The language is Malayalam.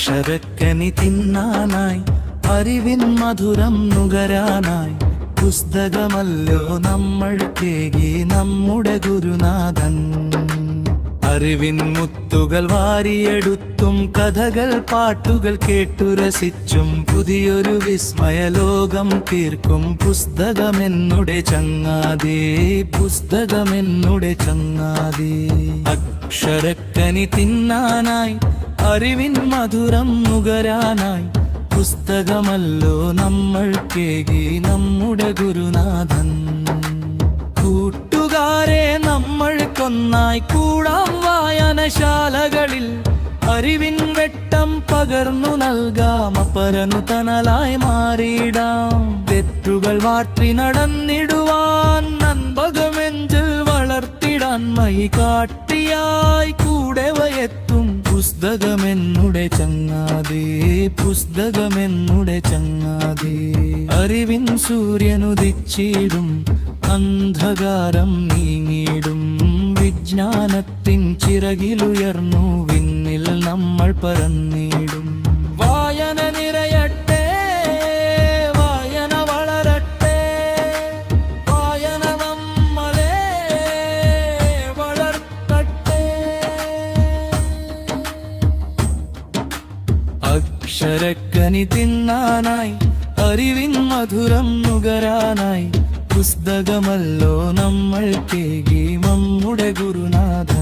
അക്ഷരക്കനി തിന്നാനായി അറിവിൻ മധുരം നുകരാനായി പുസ്തകമല്ലോ നമ്മൾക്കേകി നമ്മുടെ ഗുരുനാഥൻ. അറിവിൻ മുത്തുകൾ വാരിയെടുത്തും കഥകൾ പാട്ടുകൾ കേട്ടുരസിച്ചും പുതിയൊരു വിസ്മയലോകം തീർക്കും പുസ്തകമെന്നുടെ ചങ്ങാതേ, പുസ്തകമെന്നുടെ ചങ്ങാതേ. അക്ഷരക്കനി തിന്നാനായി അറിവിൻ മധുരം നുകരാനായി പുസ്തകമല്ലോ നമ്മൾക്കേകി നമ്മുടെ ഗുരുനാഥൻ. കൂട്ടുകാരെ നമ്മൾക്കൊന്നായി കൂടാം വായനശാലകളിൽ, അറിവിൻ വെട്ടം പകർന്നു നൽകാം, അപരനു തണലായി മാറിയിടാം. തെറ്റുകൾ വാട്ടി നടന്നിടുവാൻ നൻപകമെഞ്ചിൽ വളർത്തിടാൻ മൈ കാട്ടിയായി കൂടെ വയെത്തും പുസ്തകമെന്നുടെ ചങ്ങാതേ, പുസ്തകമെന്നുടെ ചങ്ങാതേ. അറിവിൻ സൂര്യനുദിച്ചിടും, അന്ധകാരം നീങ്ങിടും, വിജ്ഞാനത്തിൻ ചിറകിലുയർന്നു വിണ്ണിൽ നമ്മൾ പറന്നിടും. വായന നിറയട്ടെ, വായന വളരട്ടെ, വായന നമ്മളെ വളർത്തട്ടെ. അക്ഷരക്കനി തിന്നാനായി അറിവിൻ മധുരം നുകരാനായി പുസ്തകമല്ലോ നമ്മൾക്കേകി നമ്മുടെ ഗുരുനാഥൻ.